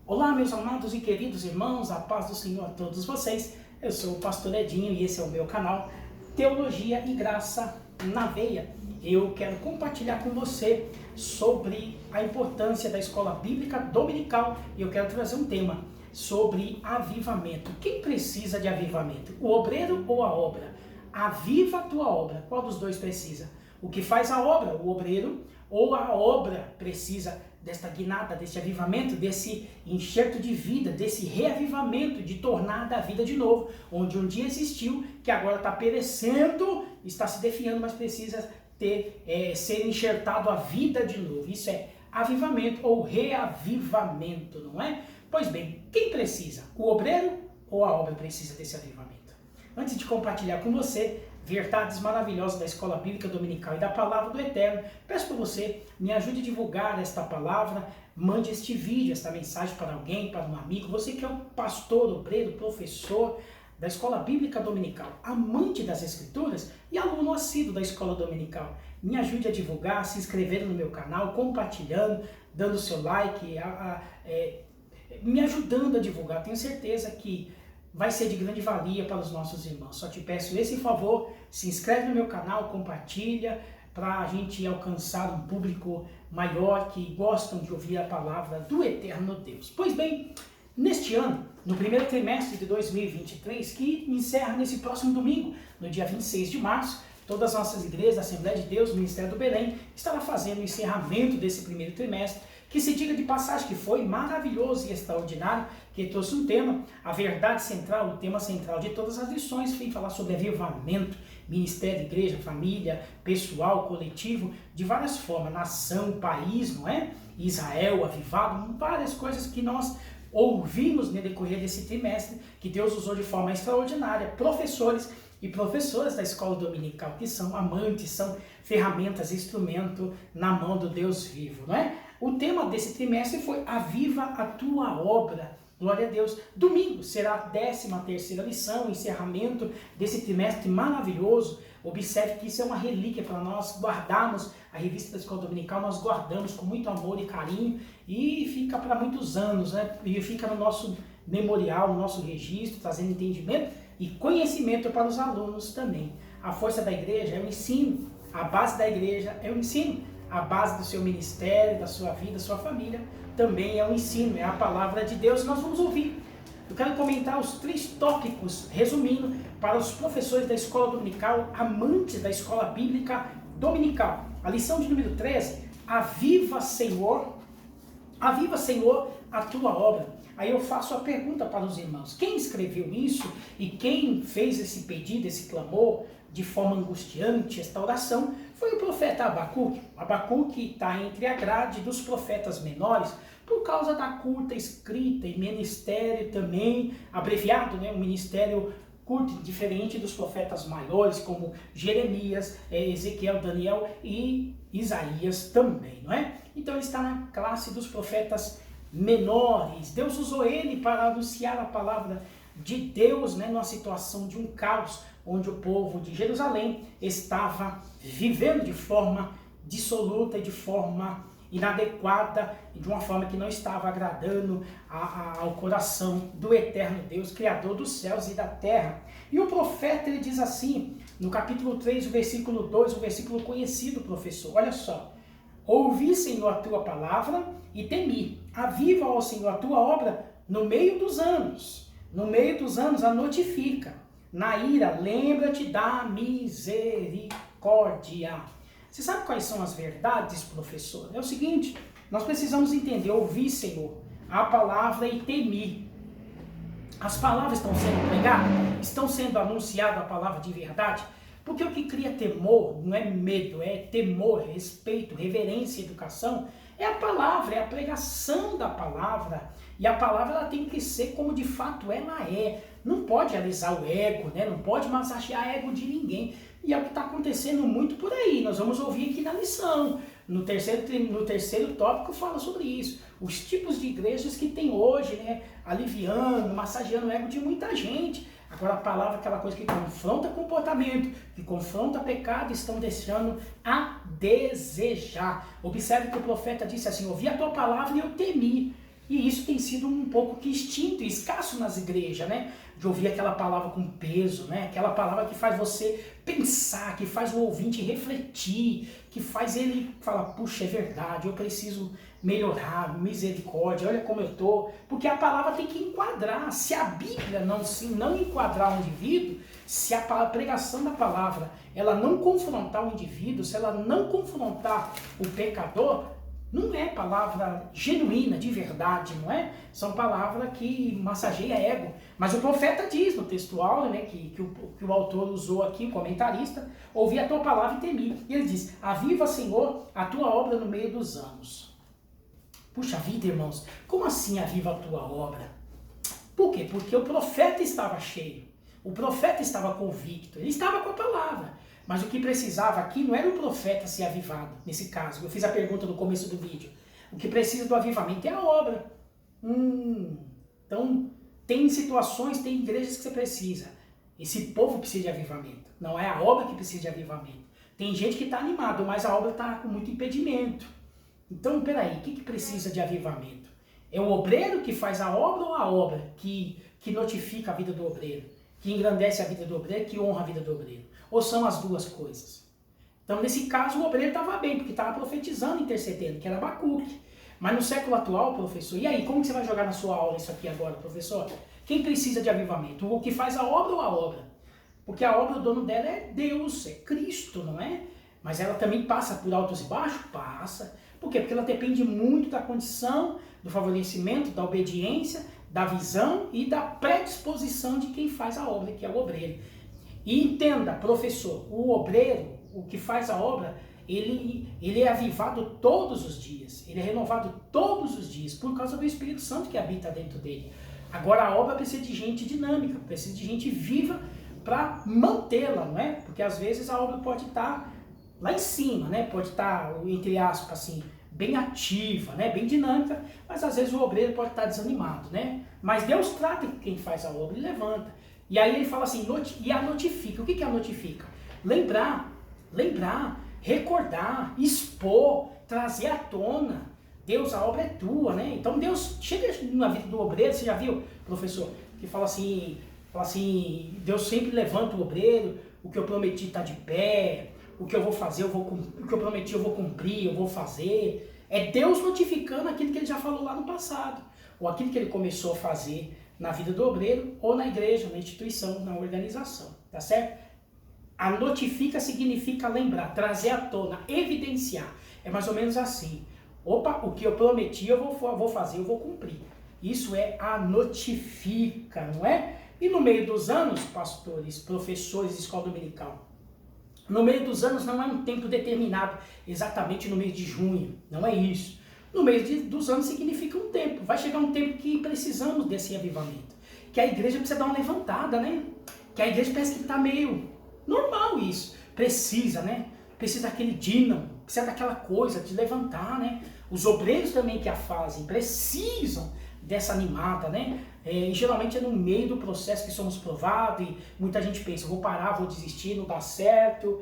Olá, meus amados e queridos irmãos, a paz do Senhor a todos vocês. Eu sou o pastor Edinho e esse é o meu canal Teologia e Graça na Veia. Eu quero compartilhar com você sobre a importância da escola bíblica dominical e eu quero trazer um tema sobre avivamento. Quem precisa de avivamento? O obreiro ou a obra? Aviva a tua obra. Qual dos dois precisa? O que faz a obra? O obreiro ou a obra precisa desta guinada, desse avivamento, desse enxerto de vida, desse reavivamento, de tornar da vida de novo, onde um dia existiu, que agora está perecendo, está se definhando, mas precisa ser enxertado a vida de novo. Isso é avivamento ou reavivamento, não é? Pois bem, quem precisa? O obreiro ou a obra precisa desse avivamento? Antes de compartilhar com você verdades maravilhosas da Escola Bíblica Dominical e da Palavra do Eterno, peço para você, me ajude a divulgar esta palavra, mande este vídeo, esta mensagem para alguém, para um amigo, você que é um pastor, obreiro, professor da Escola Bíblica Dominical, amante das Escrituras e aluno assíduo da Escola Dominical. Me ajude a divulgar, se inscrevendo no meu canal, compartilhando, dando seu like, me ajudando a divulgar. Tenho certeza que vai ser de grande valia para os nossos irmãos. Só te peço esse favor, se inscreve no meu canal, compartilha, para a gente alcançar um público maior que gostam de ouvir a palavra do eterno Deus. Pois bem, neste ano, no primeiro trimestre de 2023, que encerra nesse próximo domingo, no dia 26 de março, todas as nossas igrejas, a Assembleia de Deus, o Ministério do Belém, estará fazendo o encerramento desse primeiro trimestre, que se diga de passagem que foi maravilhoso e extraordinário, que trouxe um tema, a verdade central, o tema central de todas as lições, foi falar sobre avivamento, ministério, igreja, família, pessoal, coletivo, de várias formas, nação, país, não é? Israel, avivado, várias coisas que nós ouvimos no decorrer desse trimestre, que Deus usou de forma extraordinária, professores e professoras da escola dominical, que são amantes, são ferramentas, instrumento na mão do Deus vivo, não é? O tema desse trimestre foi Aviva a tua obra. Glória a Deus. Domingo será a 13ª lição, encerramento desse trimestre maravilhoso. Observe que isso é uma relíquia para nós guardarmos. A revista da Escola Dominical nós guardamos com muito amor e carinho e fica para muitos anos, né? E fica no nosso memorial, no nosso registro, trazendo entendimento e conhecimento para os alunos também. A força da igreja é o ensino, a base da igreja é o ensino. A base do seu ministério, da sua vida, da sua família, também é o ensino, é a palavra de Deus. Nós vamos ouvir. Eu quero comentar os 3 tópicos, resumindo, para os professores da escola dominical, amantes da escola bíblica dominical. A lição de número 13, aviva, Senhor, a tua obra. Aí eu faço a pergunta para os irmãos, quem escreveu isso e quem fez esse pedido, esse clamor, de forma angustiante, esta oração, foi o profeta Abacuque. Abacuque está entre a grade dos profetas menores, por causa da curta escrita e ministério também abreviado, né? Um ministério curto, diferente dos profetas maiores, como Jeremias, Ezequiel, Daniel e Isaías também, não é? Então ele está na classe dos profetas menores. Deus usou ele para anunciar a palavra de Deus, né, numa situação de um caos, onde o povo de Jerusalém estava vivendo de forma dissoluta e de forma inadequada e de uma forma que não estava agradando ao coração do eterno Deus, Criador dos céus e da terra. E o profeta ele diz assim, no capítulo 3, o versículo 2, o versículo conhecido, professor, olha só. Ouvi, Senhor, a tua palavra e temi. Aviva, ó Senhor, a tua obra no meio dos anos. No meio dos anos a notifica. Na ira, lembra-te da misericórdia. Você sabe quais são as verdades, professor? É o seguinte, nós precisamos entender, ouvir, Senhor, a palavra e temir. As palavras estão sendo pregadas, estão sendo anunciadas a palavra de verdade, porque o que cria temor não é medo, é temor, respeito, reverência, educação, é a palavra, é a pregação da palavra. E a palavra ela tem que ser como de fato ela é. Não pode alisar o ego, né? Não pode massagear o ego de ninguém. E é o que está acontecendo muito por aí. Nós vamos ouvir aqui na lição. No terceiro tópico fala sobre isso. Os tipos de igrejas que tem hoje, né? Aliviando, massageando o ego de muita gente. Agora a palavra é aquela coisa que confronta comportamento, que confronta pecado, estão deixando a desejar. Observe que o profeta disse assim, ouvi a tua palavra e eu temi. E isso tem sido um pouco que extinto e escasso nas igrejas, né? De ouvir aquela palavra com peso, né? Aquela palavra que faz você pensar, que faz o ouvinte refletir, que faz ele falar, puxa, é verdade, eu preciso melhorar, misericórdia, olha como eu tô. Porque a palavra tem que enquadrar. Se a Bíblia não enquadrar o indivíduo, se a pregação da palavra ela não confrontar o indivíduo, se ela não confrontar o pecador, não é palavra genuína, de verdade, não é? São palavras que massageiam ego. Mas o profeta diz no textual, né, que o autor usou aqui, o comentarista, ouvi a tua palavra e temi. E ele diz, aviva, Senhor, a tua obra no meio dos anos. Puxa vida, irmãos, como assim aviva a tua obra? Por quê? Porque o profeta estava cheio, o profeta estava convicto, ele estava com a palavra. Mas o que precisava aqui não era o profeta ser avivado, nesse caso. Eu fiz a pergunta no começo do vídeo. O que precisa do avivamento é a obra. Então, tem situações, tem igrejas que você precisa. Esse povo precisa de avivamento. Não é a obra que precisa de avivamento. Tem gente que está animado, mas a obra está com muito impedimento. Então, peraí, o que precisa de avivamento? É o obreiro que faz a obra ou a obra que notifica a vida do obreiro? Que engrandece a vida do obreiro, que honra a vida do obreiro? Ou são as duas coisas? Então, nesse caso, o obreiro estava bem, porque estava profetizando, intercedendo, que era Abacuque. Mas no século atual, professor, e aí, como que você vai jogar na sua aula isso aqui agora, professor? Quem precisa de avivamento? O que faz a obra ou a obra? Porque a obra, o dono dela é Deus, é Cristo, não é? Mas ela também passa por altos e baixos? Passa. Por quê? Porque ela depende muito da condição, do favorecimento, da obediência, da visão e da predisposição de quem faz a obra, que é o obreiro. E entenda, professor, o obreiro, o que faz a obra, ele é avivado todos os dias, ele é renovado todos os dias, por causa do Espírito Santo que habita dentro dele. Agora a obra precisa de gente dinâmica, precisa de gente viva para mantê-la, não é? Porque às vezes a obra pode estar lá em cima, né? Pode estar, entre aspas, assim, bem ativa, né? Bem dinâmica, mas às vezes o obreiro pode estar desanimado, né? Mas Deus trata quem faz a obra e levanta. E aí ele fala assim, e a notifica. O que é a notifica? Lembrar, recordar, expor, trazer à tona. Deus, a obra é tua, né? Então Deus chega na vida do obreiro, você já viu, professor, que fala assim, Deus sempre levanta o obreiro, o que eu prometi está de pé, o que eu vou fazer, o que eu prometi eu vou cumprir, eu vou fazer. É Deus notificando aquilo que ele já falou lá no passado, ou aquilo que ele começou a fazer na vida do obreiro, ou na igreja, na instituição, na organização, tá certo? A notifica significa lembrar, trazer à tona, evidenciar. É mais ou menos assim. Opa, o que eu prometi eu vou fazer, eu vou cumprir. Isso é a notifica, não é? E no meio dos anos, pastores, professores de escola dominical, no meio dos anos não é um tempo determinado, exatamente no mês de junho, não é isso. No meio dos anos significa um tempo, vai chegar um tempo que precisamos desse avivamento, que a igreja precisa dar uma levantada, né? Que a igreja parece que está meio normal isso, precisa, né? Precisa daquele dínamo, precisa daquela coisa de levantar, né? Os obreiros também que a fazem precisam dessa animada, né? E geralmente é no meio do processo que somos provados e muita gente pensa, vou parar, vou desistir, não dá certo,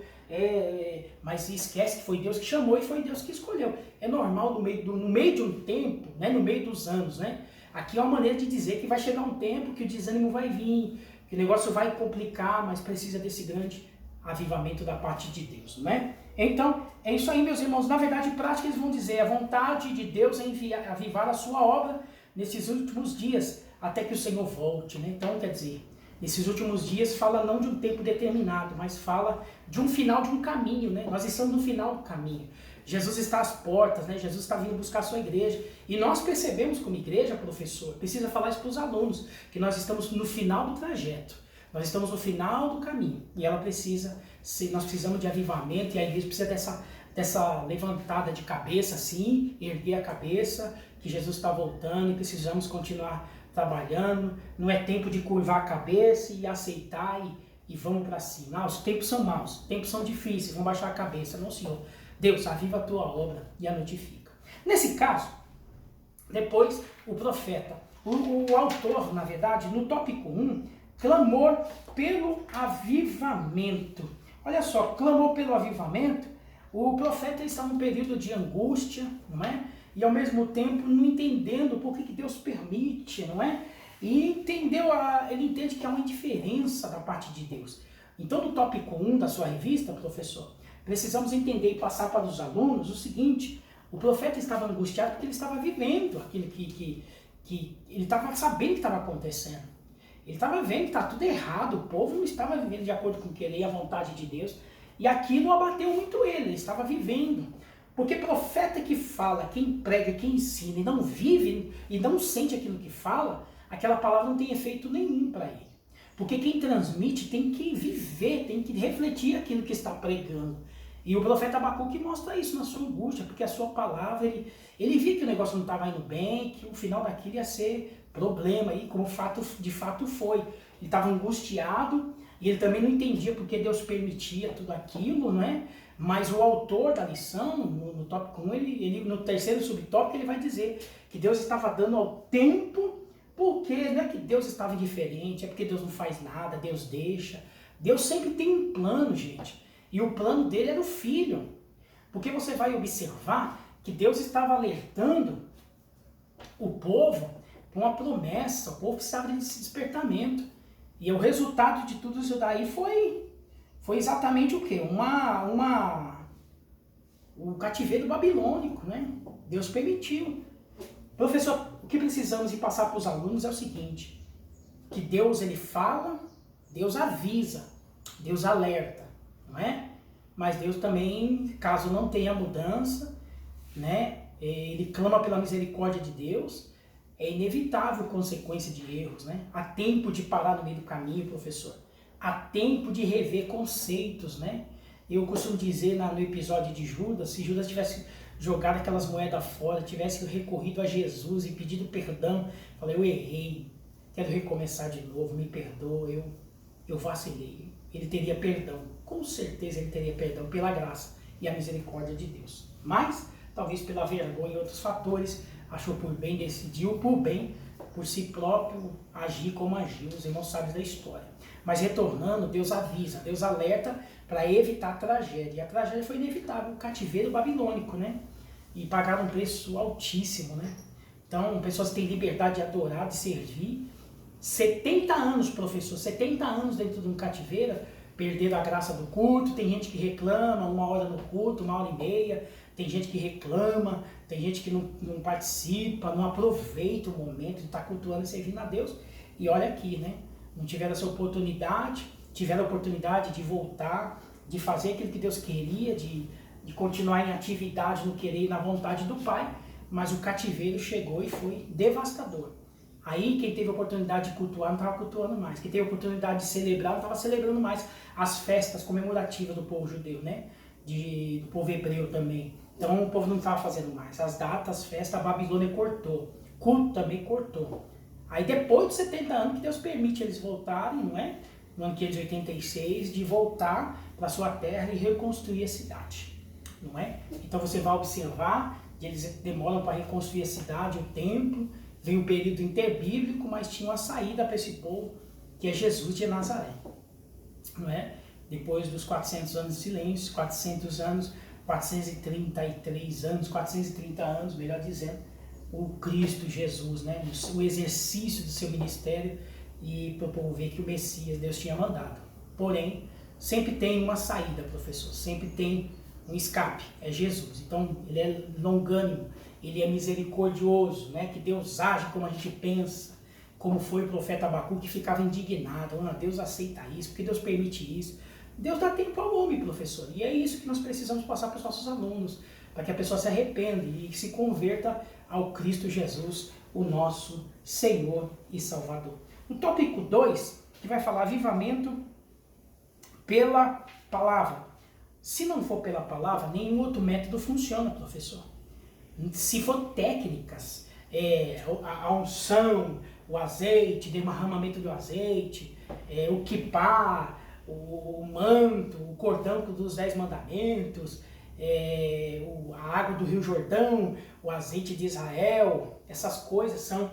mas esquece que foi Deus que chamou e foi Deus que escolheu. É normal no meio de um tempo, né? No meio dos anos, né? Aqui é uma maneira de dizer que vai chegar um tempo que o desânimo vai vir, que o negócio vai complicar, mas precisa desse grande avivamento da parte de Deus, não é? Então, é isso aí, meus irmãos. Na verdade, em prática, eles vão dizer, a vontade de Deus é avivar a sua obra nesses últimos dias, até que o Senhor volte, né? Então, quer dizer, nesses últimos dias fala não de um tempo determinado, mas fala de um final de um caminho, né? Nós estamos no final do caminho. Jesus está às portas, né? Jesus está vindo buscar a sua igreja. E nós percebemos como igreja, professor, precisa falar isso para os alunos, que nós estamos no final do trajeto. Nós estamos no final do caminho. E nós precisamos de avivamento, e a igreja precisa dessa levantada de cabeça, assim, erguer a cabeça, que Jesus está voltando e precisamos continuar trabalhando. Não é tempo de curvar a cabeça e aceitar e vamos para cima. Os tempos são maus, os tempos são difíceis, vamos baixar a cabeça. Não, Senhor. Deus, aviva a tua obra e a notifica. Nesse caso, depois o profeta, o autor, na verdade, no tópico 1, clamor pelo avivamento. Olha só, clamor pelo avivamento, o profeta está num período de angústia, não é? e ao mesmo tempo não entendendo por que Deus permite, não é? E ele entende que há uma indiferença da parte de Deus. Então, no tópico 1 da sua revista, professor, precisamos entender e passar para os alunos o seguinte: o profeta estava angustiado porque ele estava vivendo aquilo que ele estava sabendo que estava acontecendo. Ele estava vendo que estava tudo errado, o povo não estava vivendo de acordo com o que querer e a vontade de Deus, e aquilo abateu muito ele estava vivendo. Porque profeta que fala, quem prega, quem ensina e não vive e não sente aquilo que fala, aquela palavra não tem efeito nenhum para ele. Porque quem transmite tem que viver, tem que refletir aquilo que está pregando. E o profeta Abacuque mostra isso na sua angústia, porque a sua palavra, ele via que o negócio não estava indo bem, que o final daquilo ia ser problema, e como de fato foi. Ele estava angustiado, e ele também não entendia porque Deus permitia tudo aquilo, né? Mas o autor da lição, no tópico 1, no terceiro subtópico, ele vai dizer que Deus estava dando ao tempo, porque não é que Deus estava indiferente, é porque Deus não faz nada, Deus deixa. Deus sempre tem um plano, gente. E o plano dele era o filho. Porque você vai observar que Deus estava alertando o povo com uma promessa, o povo precisava desse despertamento. E o resultado de tudo isso daí foi exatamente o quê? O cativeiro babilônico, né? Deus permitiu. Professor, o que precisamos de passar para os alunos é o seguinte: que Deus, ele fala, Deus avisa, Deus alerta, não é? Mas Deus também, caso não tenha mudança, né? Ele clama pela misericórdia de Deus. É inevitável consequência de erros, né? Há tempo de parar no meio do caminho, professor. Há tempo de rever conceitos, né? Eu costumo dizer no episódio de Judas, se Judas tivesse jogado aquelas moedas fora, tivesse recorrido a Jesus e pedido perdão, falei, eu errei, quero recomeçar de novo, me perdoa, eu vacilei. Ele teria perdão, com certeza ele teria perdão pela graça e a misericórdia de Deus. Mas, talvez pela vergonha e outros fatores, achou por bem, decidiu por bem, por si próprio, agir como agiu, os irmãos sabem da história. Mas retornando, Deus avisa, Deus alerta para evitar a tragédia. E a tragédia foi inevitável, o cativeiro babilônico, né? E pagaram um preço altíssimo, né? Então, pessoas têm liberdade de adorar, de servir. 70 anos, professor, 70 anos dentro de um cativeiro, perderam a graça do culto. Tem gente que reclama, 1 hora no culto, 1h30. Tem gente que reclama, tem gente que não participa, não aproveita o momento de estar cultuando e servindo a Deus. E olha aqui, né? Não tiveram essa oportunidade, tiveram a oportunidade de voltar, de fazer aquilo que Deus queria, de continuar em atividade no querer e na vontade do Pai, mas o cativeiro chegou e foi devastador. Aí quem teve a oportunidade de cultuar não estava cultuando mais, quem teve a oportunidade de celebrar não estava celebrando mais as festas comemorativas do povo judeu, né? Do povo hebreu também. Então o povo não estava fazendo mais. As datas, as festas, a Babilônia cortou. Culto também cortou. Aí depois de 70 anos que Deus permite eles voltarem, não é? No ano 586, de voltar para sua terra e reconstruir a cidade, não é? Então você vai observar que eles demoram para reconstruir a cidade, o templo, vem um período interbíblico, mas tinha uma saída para esse povo, que é Jesus de Nazaré, não é? Depois dos 400 anos de silêncio, 430 anos, melhor dizendo, o Cristo Jesus, né? O exercício do seu ministério e para o povo ver que o Messias Deus tinha mandado. Porém, sempre tem uma saída, professor, sempre tem um escape, é Jesus. Então, ele é longânimo, ele é misericordioso, né? Que Deus age como a gente pensa, como foi o profeta Abacuque que ficava indignado, Deus aceita isso, porque Deus permite isso. Deus dá tempo ao homem, professor, e é isso que nós precisamos passar para os nossos alunos, para que a pessoa se arrependa e se converta ao Cristo Jesus, o nosso Senhor e Salvador. No tópico 2, que vai falar avivamento pela palavra. Se não for pela palavra, nenhum outro método funciona, professor. Se for técnicas, a unção, o azeite, derramamento do azeite, o quipá, o manto, o cordão dos 10 mandamentos, a água do Rio Jordão, o azeite de Israel, essas coisas são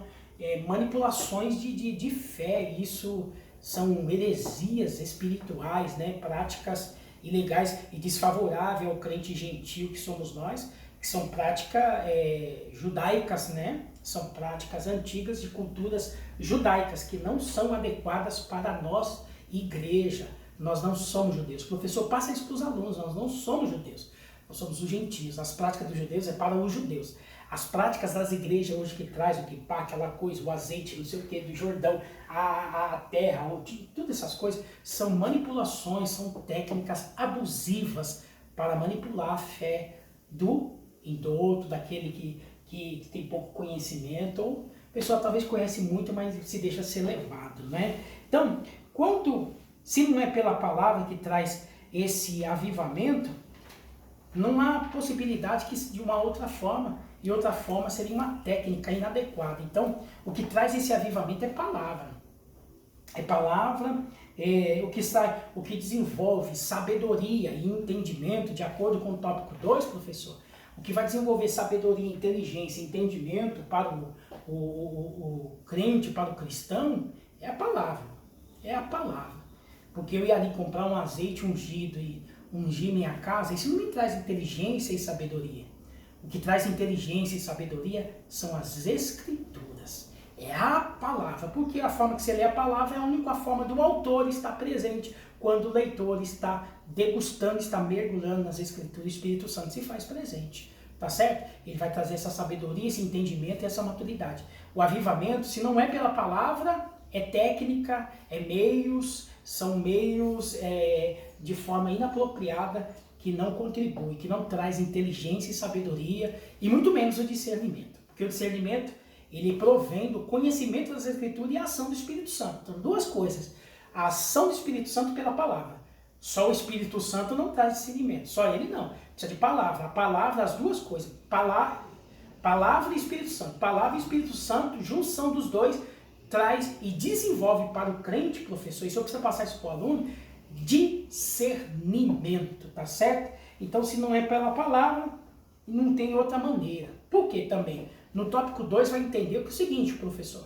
manipulações de fé, isso são heresias espirituais, né? Práticas ilegais e desfavoráveis ao crente gentil que somos nós, que são práticas judaicas, né? São práticas antigas de culturas judaicas que não são adequadas para nós, igreja. Nós não somos judeus. O professor passa isso para os alunos, nós não somos judeus. Nós somos os gentios. As práticas dos judeus é para os judeus. As práticas das igrejas hoje que traz o kippá, aquela coisa, o azeite, não sei o que, do Jordão, a terra, todas essas coisas, são manipulações, são técnicas abusivas para manipular a fé do indulto, daquele que tem pouco conhecimento, ou a pessoa talvez conhece muito, mas se deixa ser levado, né? Então, se não é pela palavra que traz esse avivamento, não há possibilidade que de uma outra forma, e outra forma seria uma técnica inadequada. Então, o que traz esse avivamento é palavra. É palavra, o que desenvolve sabedoria e entendimento, de acordo com o tópico 2, professor. O que vai desenvolver sabedoria, inteligência e entendimento para o crente, para o cristão, é a palavra. É a palavra. Porque eu ia ali comprar um azeite ungido e ungir minha casa, isso não me traz inteligência e sabedoria. O que traz inteligência e sabedoria são as escrituras. É a palavra, porque a forma que você lê a palavra é a única forma do autor estar presente quando o leitor está degustando, está mergulhando nas escrituras. O Espírito Santo se faz presente, tá certo? Ele vai trazer essa sabedoria, esse entendimento e essa maturidade. O avivamento, se não é pela palavra, é técnica, são meios de forma inapropriada, que não contribui, que não traz inteligência e sabedoria, e muito menos o discernimento. Porque o discernimento, ele provém do conhecimento das Escrituras e a ação do Espírito Santo. Então, duas coisas. A ação do Espírito Santo pela palavra. Só o Espírito Santo não traz discernimento. Só ele não. Precisa de palavra. A palavra, as duas coisas. Palavra e Espírito Santo. Palavra e Espírito Santo, junção dos dois, traz e desenvolve para o crente, professor, isso eu preciso passar isso para o aluno, discernimento, tá certo? Então, se não é pela palavra, não tem outra maneira. Por quê também? No tópico 2 vai entender o seguinte, professor.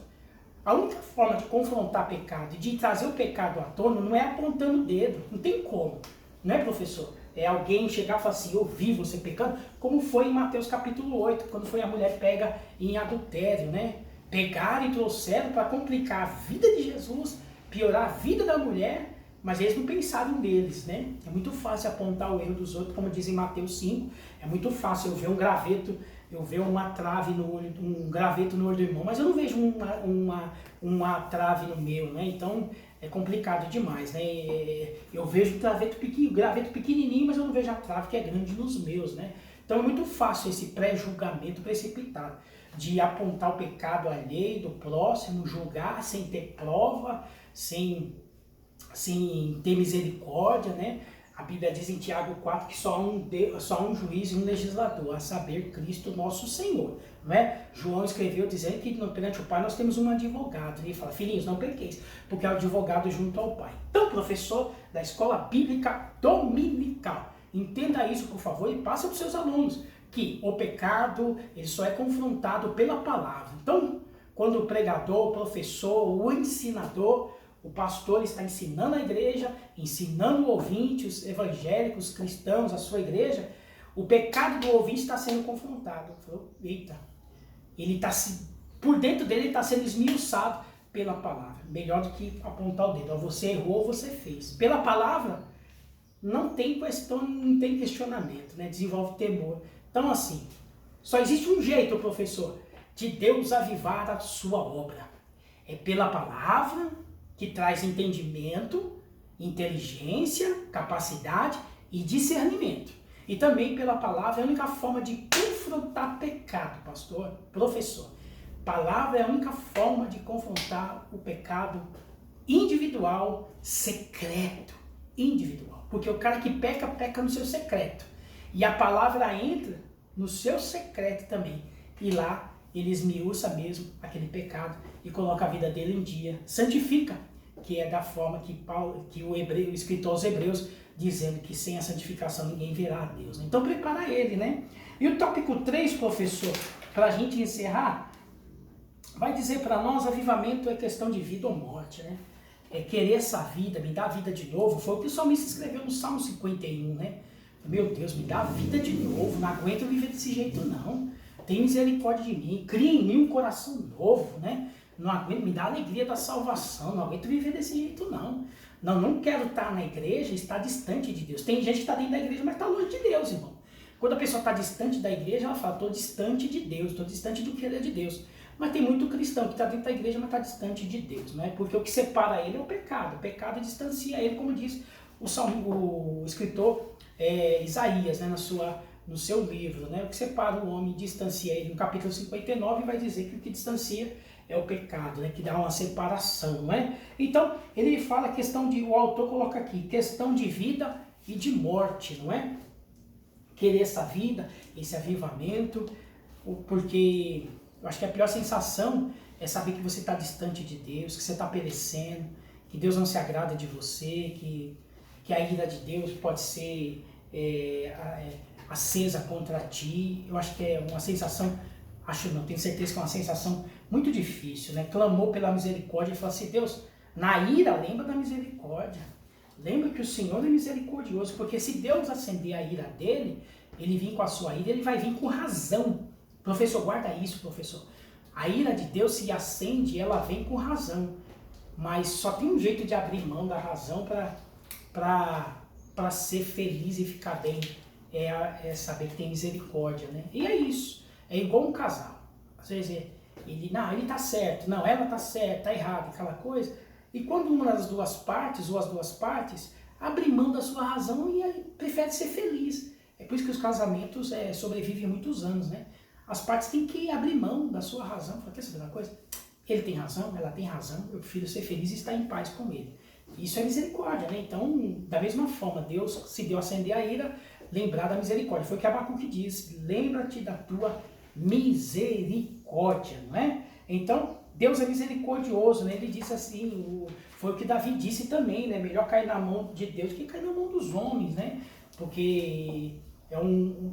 A única forma de confrontar pecado e de trazer o pecado à tona não é apontando o dedo. Não tem como. Não é, professor? É alguém chegar e falar assim, eu vi você pecando, como foi em Mateus capítulo 8, quando foi a mulher pega em adultério, né? Pegaram e trouxeram para complicar a vida de Jesus, piorar a vida da mulher, mas eles não pensaram neles, né? É muito fácil apontar o erro dos outros, como diz em Mateus 5, é muito fácil eu ver um graveto, eu ver uma trave no olho, um graveto no olho do irmão, mas eu não vejo uma trave no meu, né? Então é complicado demais, né? Eu vejo um graveto pequenininho, mas eu não vejo a trave que é grande nos meus, né? Então é muito fácil esse pré-julgamento precipitado, de apontar o pecado alheio do próximo, julgar sem ter prova, sem ter misericórdia, né? A Bíblia diz em Tiago 4 que só há um juiz e um legislador, a saber, Cristo nosso Senhor. Não é? João escreveu dizendo que perante o Pai nós temos um advogado. Ele fala, filhinhos, não pequeis, porque é o advogado junto ao Pai. Então, professor da Escola Bíblica Dominical, entenda isso, por favor, e passe para os seus alunos, que o pecado ele só é confrontado pela palavra. Então, quando o pregador, o professor, o ensinador, o pastor está ensinando a igreja, ensinando o ouvinte, os evangélicos, os cristãos, a sua igreja, o pecado do ouvinte está sendo confrontado. Eita, ele está por dentro dele ele está sendo esmiuçado pela palavra. Melhor do que apontar o dedo. Você errou, você fez. Pela palavra, não tem questão, não tem questionamento, né? Desenvolve temor. Então, assim, só existe um jeito, professor, de Deus avivar a sua obra. É pela palavra, que traz entendimento, inteligência, capacidade e discernimento. E também pela palavra é a única forma de confrontar pecado, professor. Palavra é a única forma de confrontar o pecado individual, secreto, individual. Porque o cara que peca, peca no seu secreto. E a palavra entra no seu secreto também. E lá ele esmiuça mesmo aquele pecado e coloca a vida dele em dia. Santifica, que é da forma que o escritor aos Hebreus, dizendo que sem a santificação ninguém verá a Deus. Então prepara ele, né? E o tópico 3, professor, para a gente encerrar, vai dizer para nós, avivamento é questão de vida ou morte, né? É querer essa vida, me dar a vida de novo. Foi o que o salmista escreveu no Salmo 51, né? Meu Deus, me dá a vida de novo, não aguento viver desse jeito não. Tem misericórdia de mim, cria em mim um coração novo, né? Não aguento, me dá a alegria da salvação, não aguento viver desse jeito não. Não quero estar na igreja e estar distante de Deus. Tem gente que está dentro da igreja, mas está longe de Deus, irmão. Quando a pessoa está distante da igreja, ela fala, estou distante de Deus, estou distante do querer de Deus. Mas tem muito cristão que está dentro da igreja, mas está distante de Deus, né? Porque o que separa ele é o pecado. O pecado distancia ele, como diz o escritor Isaías, né? No seu livro, né? O que separa o homem distancia ele. No capítulo 59 vai dizer que o que distancia é o pecado, né? Que dá uma separação, não é? Então, ele fala questão de, o autor coloca aqui, questão de vida e de morte, não é? Querer essa vida, esse avivamento, porque eu acho que a pior sensação é saber que você está distante de Deus, que você está perecendo, que Deus não se agrada de você, que a ira de Deus pode ser acesa contra ti. Eu acho que é uma sensação, tenho certeza que é uma sensação muito difícil, né? Clamou pela misericórdia e falou assim, Deus, na ira lembra da misericórdia. Lembra que o Senhor é misericordioso, porque se Deus acender a ira dele, ele vir com a sua ira, ele vai vir com razão. Professor, guarda isso, professor. A ira de Deus se acende, ela vem com razão. Mas só tem um jeito de abrir mão da razão para ser feliz e ficar bem. É saber que tem misericórdia, né? E é isso. É igual um casal. Às vezes ele tá certo, não, ela tá certa, tá errado, aquela coisa. E quando uma das duas partes, ou as duas partes, abre mão da sua razão e prefere ser feliz. É por isso que os casamentos sobrevivem muitos anos, né? As partes têm que abrir mão da sua razão. Quer saber uma coisa? Ele tem razão, ela tem razão, eu prefiro ser feliz e estar em paz com ele. Isso é misericórdia, né? Então, da mesma forma, Deus, se Deus acender a ira, lembrar da misericórdia. Foi o que Abacuque disse, lembra-te da tua misericórdia, não é? Então, Deus é misericordioso, né? Ele disse assim, foi o que Davi disse também, né? Melhor cair na mão de Deus que cair na mão dos homens, né? Porque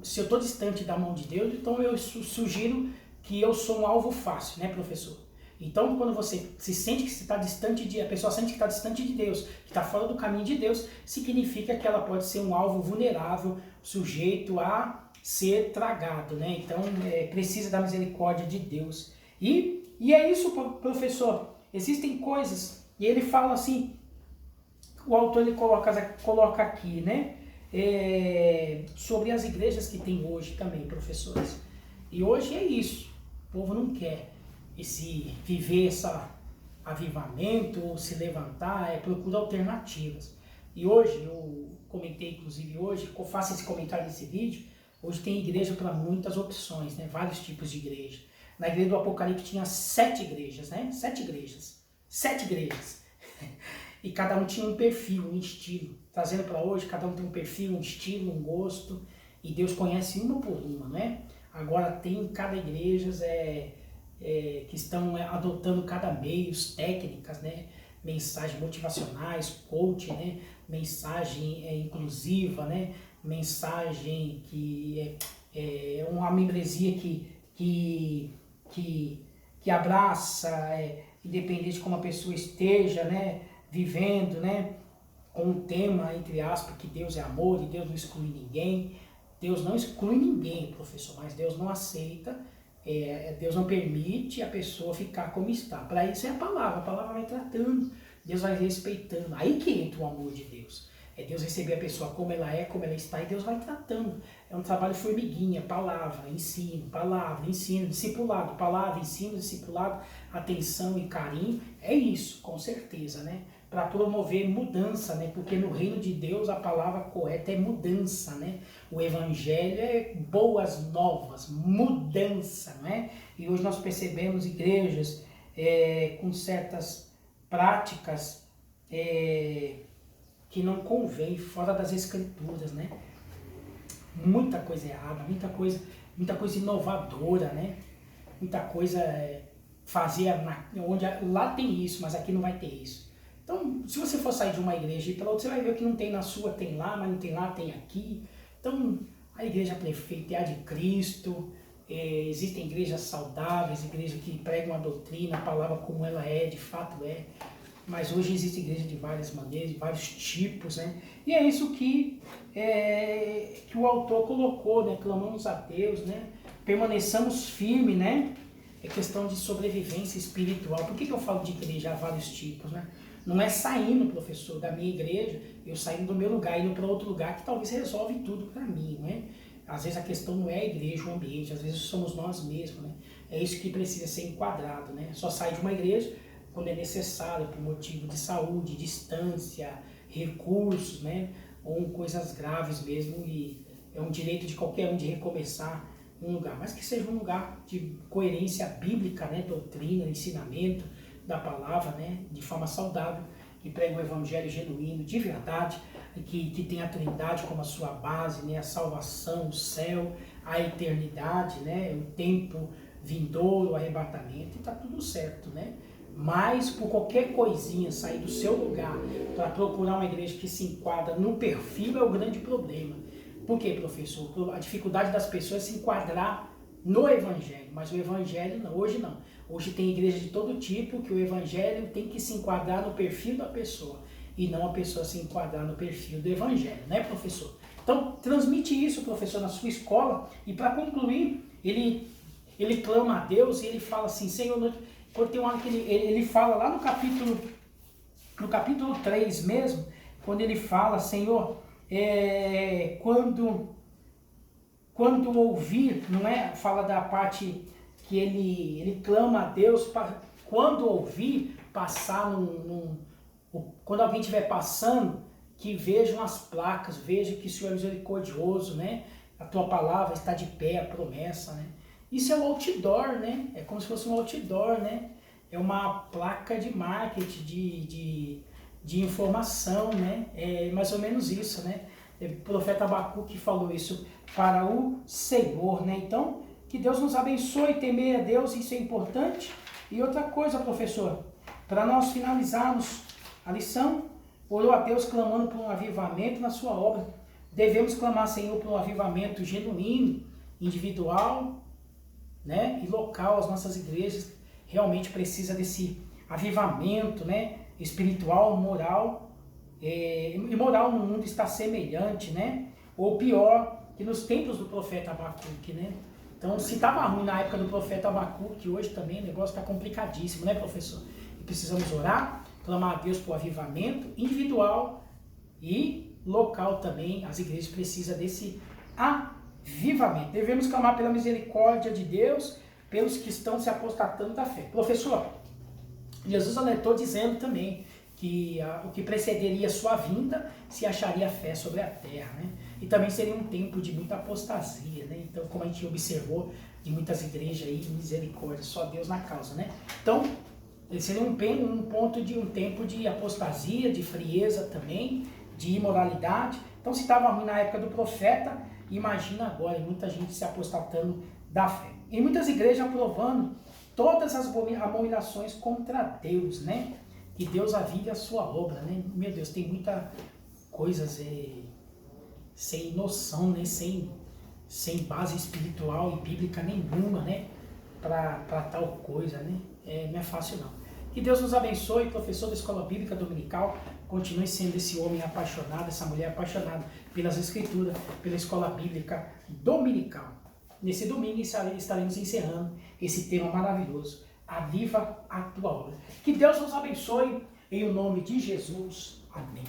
se eu estou distante da mão de Deus, então eu sugiro que eu sou um alvo fácil, né, professor? Então, quando você se sente que você está distante a pessoa sente que está distante de Deus, que está fora do caminho de Deus, significa que ela pode ser um alvo vulnerável, sujeito a ser tragado, né? Então, precisa da misericórdia de Deus. E é isso, professor. Existem coisas, e ele fala assim, o autor ele coloca aqui, né? Sobre as igrejas que tem hoje também, professores. E hoje é isso. O povo não quer viver esse avivamento, se levantar, procura alternativas. E hoje, eu comentei inclusive hoje, eu faço esse comentário nesse vídeo, hoje tem igreja para muitas opções, né? Vários tipos de igreja. Na igreja do Apocalipse tinha 7 igrejas, né? 7 igrejas. 7 igrejas. E cada um tinha um perfil, um estilo. Trazendo para hoje, cada um tem um perfil, um estilo, um gosto. E Deus conhece uma por uma, né? Agora tem cada igreja que estão adotando cada meios, técnicas, né? Mensagens motivacionais, coaching, né? Mensagem inclusiva, né? Mensagem que é uma membresia que abraça, independente de como a pessoa esteja, né? Vivendo, né? Com um tema, entre aspas, que Deus é amor e Deus não exclui ninguém. Deus não exclui ninguém, professor, mas Deus não aceita, Deus não permite a pessoa ficar como está. Para isso é a palavra vai tratando, Deus vai respeitando. Aí que entra o amor de Deus. É Deus receber a pessoa como ela é, como ela está, e Deus vai tratando. É um trabalho formiguinha, palavra, ensino, discipulado, palavra, ensino, discipulado, atenção e carinho. É isso, com certeza, né? Para promover mudança, né? Porque no reino de Deus a palavra correta é mudança, né? O evangelho é boas novas, mudança, não é? E hoje nós percebemos igrejas com certas práticas que não convém, fora das escrituras, né? Muita coisa errada, muita coisa inovadora, né? Muita coisa onde lá tem isso, mas aqui não vai ter isso. Então, se você for sair de uma igreja e pela outra, você vai ver que não tem na sua, tem lá, mas não tem lá, tem aqui. Então, a igreja perfeita é a de Cristo. Existem igrejas saudáveis, igrejas que pregam a doutrina, a palavra como ela é, de fato é. mas hoje existe igreja de várias maneiras, de vários tipos, né? E é isso que o autor colocou, né? Clamamos a Deus, né? Permaneçamos firmes, né? É questão de sobrevivência espiritual. Por que eu falo de igreja há vários tipos, né? Não é saindo, professor, da minha igreja, eu saindo do meu lugar, indo para outro lugar que talvez resolve tudo para mim, né? Às vezes a questão não é a igreja, o ambiente, às vezes somos nós mesmos, né? É isso que precisa ser enquadrado, né? Só sai de uma igreja quando é necessário, por motivo de saúde, distância, recursos, né? Ou coisas graves mesmo, e é um direito de qualquer um de recomeçar um lugar, mas que seja um lugar de coerência bíblica, né? Doutrina, ensinamento da palavra, né? De forma saudável, que prega um evangelho genuíno, de verdade, que tem a Trindade como a sua base, né? A salvação, o céu, a eternidade, né? O tempo vindouro, o arrebatamento, e está tudo certo, né? Mas por qualquer coisinha sair do seu lugar para procurar uma igreja que se enquadra no perfil é o grande problema. Por quê, professor? A dificuldade das pessoas é se enquadrar no evangelho, mas o evangelho não, hoje não. Hoje tem igreja de todo tipo que o evangelho tem que se enquadrar no perfil da pessoa e não a pessoa se enquadrar no perfil do evangelho, né, professor? Então, transmite isso, professor, na sua escola, e para concluir, ele clama a Deus e ele fala assim, Senhor, porque tem uma hora que ele fala lá no capítulo 3 mesmo, quando ele fala, Senhor, quando ouvir, não é? Fala da parte que ele clama a Deus, quando ouvir, passar quando alguém estiver passando, que vejam as placas, veja que o Senhor é misericordioso, né? A tua palavra está de pé, a promessa, né? Isso é um outdoor, né? É como se fosse um outdoor, né? É uma placa de marketing, de informação, né? É mais ou menos isso, né? O profeta Abacuque falou isso para o Senhor, né? Então, que Deus nos abençoe, temer a Deus, isso é importante. E outra coisa, professor, para nós finalizarmos a lição, orou a Deus clamando por um avivamento na sua obra. Devemos clamar, Senhor, por um avivamento genuíno, individual, né? E local. As nossas igrejas realmente precisam desse avivamento, né? Espiritual, moral. E moral no mundo está semelhante, né? Ou pior, que nos tempos do profeta Abacuque, né? Então, se estava ruim na época do profeta Abacuque, hoje também o negócio está complicadíssimo, né, professor? E precisamos orar, clamar a Deus por avivamento individual e local também. As igrejas precisam desse avivamento. Devemos clamar pela misericórdia de Deus, pelos que estão se apostatando da fé. Professor, Jesus alertou dizendo também que o que precederia a sua vinda se acharia fé sobre a terra, né? E também seria um tempo de muita apostasia, né? Então, como a gente observou de muitas igrejas aí, misericórdia, só Deus na causa, né? Então, seria um tempo de apostasia, de frieza também, de imoralidade. Então, se estava ruim na época do profeta, imagina agora, muita gente se apostatando da fé. E muitas igrejas aprovando todas as abominações contra Deus, né? Que Deus avive a sua obra, né? Meu Deus, tem muita coisa sem noção, né? Sem base espiritual e bíblica nenhuma, né? Para tal coisa, né? Não é fácil não. Que Deus nos abençoe, professor da Escola Bíblica Dominical, continue sendo esse homem apaixonado, essa mulher apaixonada pelas Escrituras, pela Escola Bíblica Dominical. Nesse domingo estaremos encerrando esse tema maravilhoso, aviva a tua obra. Que Deus nos abençoe, em o nome de Jesus. Amém.